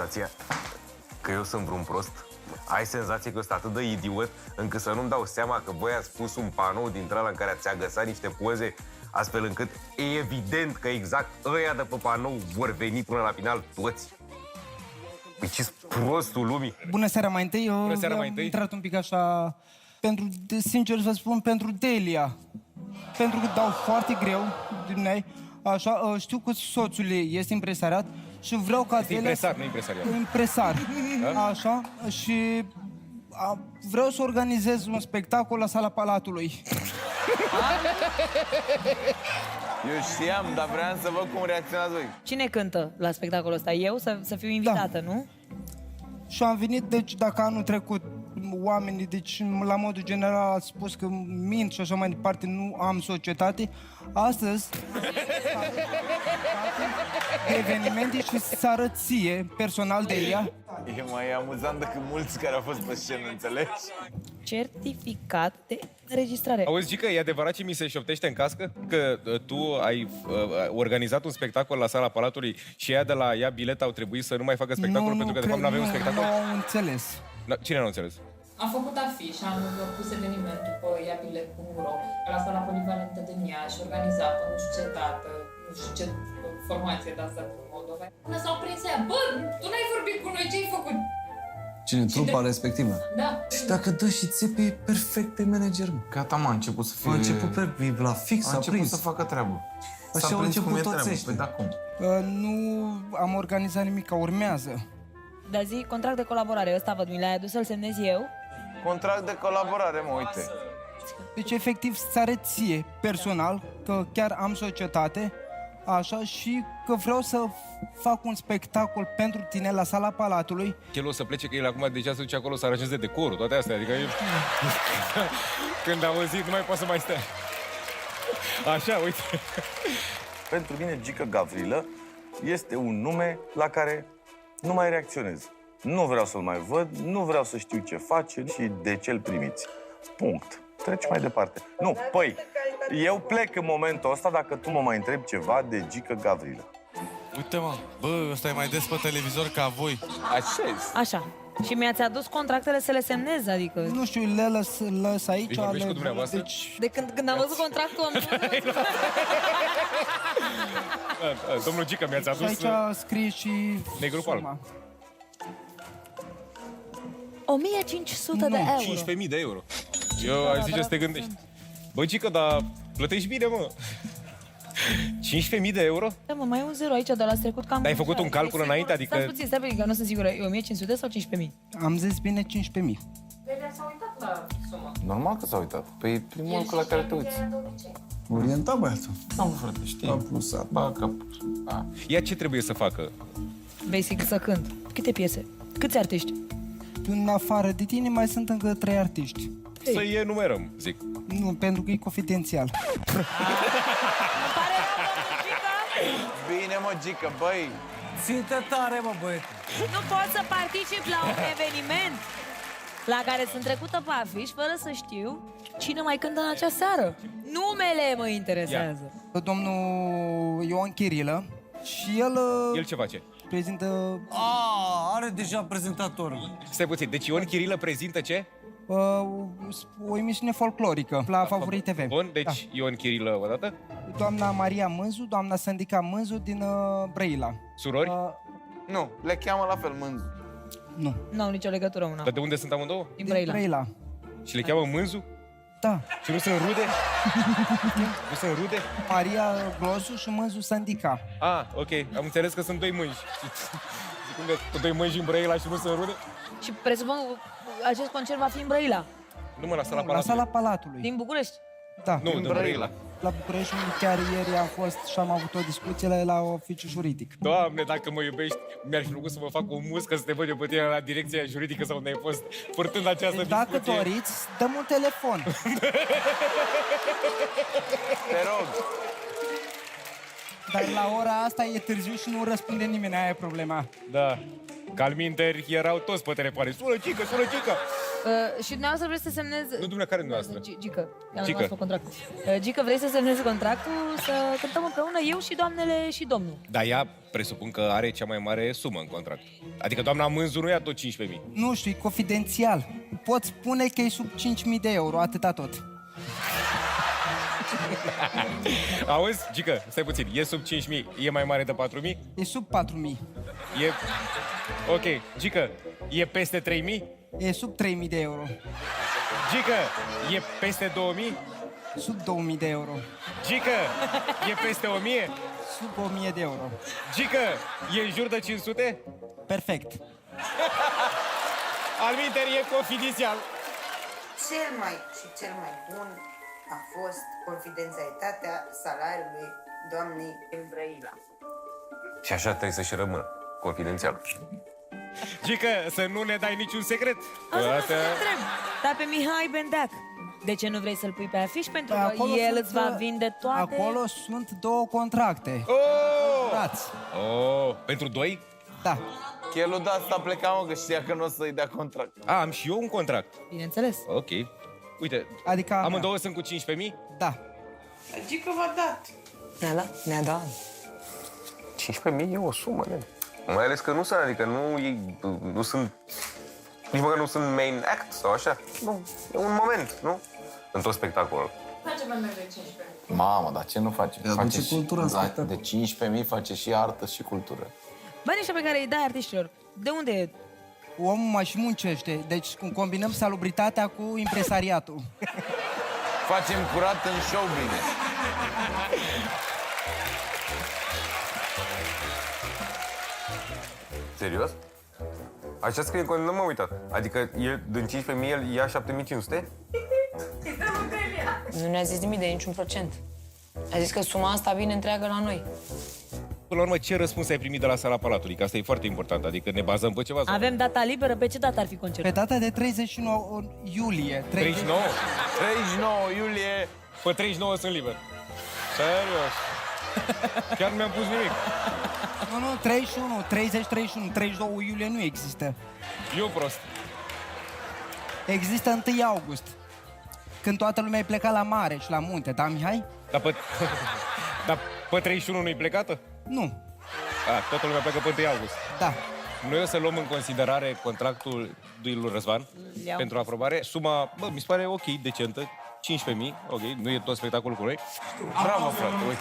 senzația că eu sunt vreun prost? Ai senzația că eu sunt atât de idiot încât să nu-mi dau seama că voi ați pus un panou dintre ăla în care ați agăsat niște poze astfel încât e evident că exact ăia de pe panou vor veni până la final toți? Păi ce prostul lumii? Bună seara mai întâi. Bună seara mai Am întâi. intrat un pic așa, sincer să spun, pentru Delia. Pentru că dau foarte greu din ei. Așa, știu că soțul ei este impresariat și vreau ca Delia... Impresar, nu impresariat. Impresar. Da? Așa, și vreau să organizez un spectacol la Sala Palatului. Eu știam, dar vreau să văd cum reacționați voi. Cine cântă la spectacolul ăsta? Eu să fiu invitată, nu? Și am venit, deci, dacă anul trecut oamenii, deci, la modul general, ați spus că mint și așa mai departe, nu am societate, astăzi evenimente și să arăt ție, personal de ea. E mai amuzant decât mulți care au fost pe scenă, înțelegi? Certificat de înregistrare. Auzi, Gică, e adevărat ce mi se șoptește în cască? Că tu ai organizat un spectacol la Sala Palatului și ea de la ea bilet au trebuit să nu mai facă spectacol pentru că de fapt nu aveai un spectacol? Nu au înțeles. Cine nu a înțeles? Am făcut afiș, am pus evenimentul pe iabilet.ro la sala polivalentă din Iași, organizată, nu știu ce dată, nu știu ce formație de asta din Moldova. Până s-au prins aia, bă, tu n-ai vorbit cu noi, ce ai făcut? Cine? Trupa respectivă? Da. Și dacă dă și țepe, e perfect pe manager, mă. Gata, mă, a început să fie... A început la fix, a a început prins. să facă treabă. Așa au început toți treabă. ăștia. Păi da, cum? Nu am organizat nimic, urmează. Dar zi, contract de colaborare, ăsta văd, mi l-ai adus să-l semnez eu? Contract de colaborare, mă, uite. Deci, efectiv, să arăt ție, personal, că chiar am societate, așa, și că vreau să fac un spectacol pentru tine la Sala Palatului. El o să plece, că el acum deja se duce acolo să aranjeze decorul, toate astea, adică eu... Când a auzit, nu mai poate să mai stea. Așa, uite. Pentru mine, Gică Gavrilă este un nume la care nu mai reacționez. Nu vreau să-l mai văd, nu vreau să știu ce face și de ce îl primiți. Punct. Treci mai departe. Nu, păi, eu plec în momentul ăsta dacă tu mă mai întrebi ceva de Gică Gavrilă. Uite, mă, bă, ăsta e mai des pe televizor ca voi. Așa. Și mi-ați adus contractele să le semnez, adică... Nu știu, le lăs aici. Deci vorbești cu dumneavoastră? Deci, De când am văzut contractul, am... Domnul Gică, mi-ați adus... aici scrie și Negru cu alb. suma. 1500 de euro. 15.000 de euro. Eu aș zice să te gândești. Bă, Gică, dar plătești bine, mă. 15.000 de euro? Da, mă, mai e un zero aici de la trecut cam... Dar ai făcut un calcul înainte? Adică... Stai puțin, că nu sunt sigură. E 1500 sau 15.000? Am zis bine 15.000. Delia s-a uitat la sumă. Normal că s-a uitat. Păi e primul lucru la care te uiți. Orientat băiatul. Nu, frate, știi. A plusat. Ba, că... A. Ea ce trebuie să facă? Basic să cânt. Câte piese? Câți artiști? În afară de tine mai sunt încă 3 artiști. Să enumerăm, zic. Nu, pentru că e confidențial. Bine, mă, Gică, băi. Ținte tare, mă, băiete. Nu pot să particip la un eveniment la care sunt trecută pe afiș fără să știu cine mai cântă în acea seară. Numele mă interesează. Domnul Ioan Chirilă și el, El ce face? prezintă... Are deja prezentator. Stai puțin, deci Ion Chirilă prezintă ce? O emisiune folclorică la Favorit TV. Bun, deci Ion Chirilă odată? Doamna Maria Mânzu, doamna Sandica Mânzu din Brăila. Surori? Nu, le cheamă la fel, Mânzu. Nu. Nu au nicio legătură una. Dar de unde sunt amândouă? Din Brăila. Brăila. Și le cheamă Mânzu? Da. Și nu sunt rude? Nu sunt rude? Maria Glosu și Mânzu Sandica. Ah, ok. Am înțeles că sunt doi mânji. Zic, unde cu doi mânji în Brăila și nu sunt rude? Și presupun că acest concert va fi în Brăila. Nu mă, la Sala La Palatului. Sala Palatului. Din București. Da. Nu, din Brăila. La București, chiar ieri am fost și am avut o discuție la oficiu juridic. Doamne, dacă mă iubești, mi-ar fi plăcut să mă fac o muscă să te văd eu pe tine la direcția juridică sau unde ai fost purtând această Dacă discuție. doriți, dăm un telefon. Te rog. Dar la ora asta e târziu și nu răspunde nimeni, aia e problema. Da. Calminteri erau toți pe telefoane. Sună Cică, sună Cică! Și dumneavoastră vreți să semnezi... Nu dumneavoastră, dumneavoastră. Gică, i-am Gică. rămas pe contractul. Gică, vrei să semnezi contractul, să cântăm împreună eu și doamnele și domnul. Dar ea presupun că are cea mai mare sumă în contract. Adică doamna Mânzu nu ia tot 15.000. Nu știu, e confidențial. Pot spune că e sub 5.000 de euro, atâta tot. Auzi, Gică, stai puțin, e sub 5.000, e mai mare de 4.000? E sub 4.000. E... Ok, Gică, e peste 3.000? E sub 3.000 de euro. Gică, e peste 2.000? Sub 2.000 de euro. Gică, e peste 1.000? Sub 1.000 de euro. Gică, e în jur de 500? Perfect. Alminter, e confidențial. Cel mai bun a fost confidențialitatea salariului doamnei Embrăila. Și așa trebuie să și rămână. Confidențial. Gică, să nu ne dai niciun secret. Asta vreau să te întreb. Dar pe Mihai Bendeac, de ce nu vrei să-l pui pe afiș? Pentru că el îți va vinde toate... Acolo sunt 2 contracte. Oh! Dați. Oh, pentru 2? Da. Chelul de asta pleca, mă, că știa că nu o să-i dea contract. A, am și eu un contract. Bineînțeles. Ok. Uite, Adică... amândouă sunt cu 15.000? Da. Gică v-a dat. Ne-a dat. 15.000 e o sumă, ne? Mai ales că nu sunt, adică nu sunt, nici măcar nu sunt main act sau așa. Nu, e un moment, nu? În tot spectacolul. Face mai mult de 15. Mamă, dar ce nu face? Aduce cultură în spectacol. De 15.000 face și artă și cultură. Banii ăștia pe care îi dai artiștilor, de unde e? Omul mai și muncește. Deci combinăm salubritatea cu impresariatul. Facem curat în show business. Serios? Așa scrie în condiție, nu m-am uitat. Adică el, din 15.000 el ia 7.500? Nu ne-a zis nimic de niciun procent. A zis că suma asta vine întreagă la noi. Până la urmă, ce răspuns ai primit de la Sala Palatului? Că asta e foarte important, adică ne bazăm pe ceva. Sau? Avem data liberă, pe ce dată ar fi Pe concertul? data de 39 iulie. 39? 39 iulie. Pe 39 sunt liber. Serios. Chiar nu mi-am pus nimic. Nu, 31, 30, 31, 32 iulie nu există. Eu prost. Există 1 august. Când toată lumea e plecat la mare și la munte, da, Mihai? Dar pe, dar pe 31 nu-i plecată? Nu, A, toată lumea pleacă pe 1 august. da. Noi o să luăm în considerare contractul lui Răzvan pentru aprobare. Suma, bă, mi se pare ok, decentă. 15.000, ok, nu e tot spectacolul cu noi. Bravo, frate, uite.